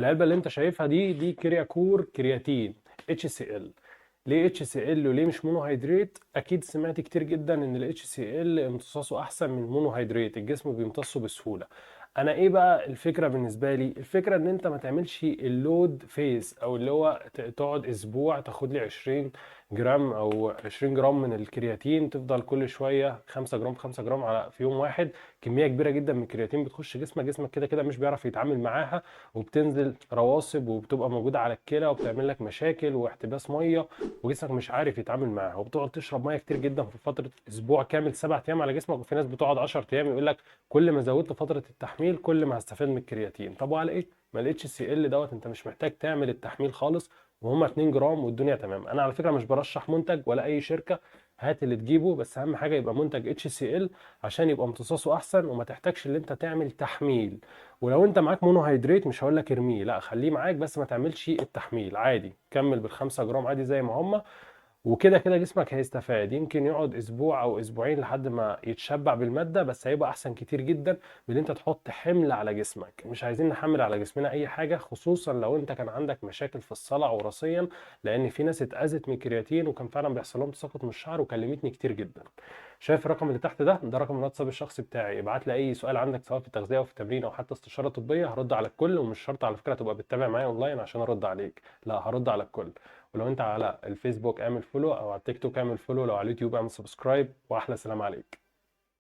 العلبه اللي انت شايفها دي كرياكور كرياتين HCl. ليه HCl وليه مش مونوهيدرات؟ اكيد سمعت كتير جدا ان ال HCl امتصاصه احسن من المونوهيدرات، الجسم بيمتصه بسهوله. انا ايه بقى الفكره بالنسبه لي؟ الفكره ان انت ما تعملش اللود فيز، او اللي هو تقعد اسبوع تاخد لي 20 جرام او 20 جرام من الكرياتين، تفضل كل شويه 5 جرام 5 جرام على في يوم واحد. كميه كبيره جدا من الكرياتين بتخش جسمك، جسمك كده كده مش بيعرف يتعامل معاها، وبتنزل رواسب وبتبقى موجوده على الكلى وبتعمل لك مشاكل واحتباس ميه، وجسمك مش عارف يتعامل معاها، وبتقعد تشرب ميه كتير جدا في فتره اسبوع كامل 7 ايام على جسمك. وفي ناس بتقعد 10 ايام، يقول لك كل ما زودت فتره التحميل كل ما هستفاد من الكرياتين. طب وعلى ايه؟ ما الاتش سي ال دوت انت مش محتاج تعمل التحميل خالص، وهما 2 جرام والدنيا تمام. انا على فكره مش برشح منتج ولا اي شركه، هات اللي تجيبه، بس اهم حاجه يبقى منتج اتش سي ال عشان يبقى امتصاصه احسن وما تحتاجش ان انت تعمل تحميل. ولو انت معاك مونوهيدرات مش هقول لك ارميه، لا خليه معاك، بس ما تعملش التحميل عادي، كمل بالخمسة جرام عادي زي ما هما. وكده كده جسمك هيستفاد، يمكن يقعد اسبوع او اسبوعين لحد ما يتشبع بالماده، بس هيبقى احسن كتير جدا من ان انت تحط حمل على جسمك. مش عايزين نحمل على جسمنا اي حاجه، خصوصا لو انت كان عندك مشاكل في الصلع وراثيا، لان في ناس اتاذت من الكرياتين وكان فعلا بيحصل لهم تساقط من الشعر وكلمتني كتير جدا. شايف الرقم اللي تحت ده رقم الواتساب الشخصي بتاعي، ابعت لي اي سؤال عندك سواء في التغذيه او في التمرين او حتى استشاره طبيه، هرد على الكل. ومش شرط على فكره تبقى بتتابع معايا اونلاين عشان ارد عليك، لا هرد على الكل. ولو انت على الفيسبوك اعمل فولو، او على التيك توك اعمل فولو، لو على اليوتيوب اعمل سبسكرايب، واحلى سلام عليك.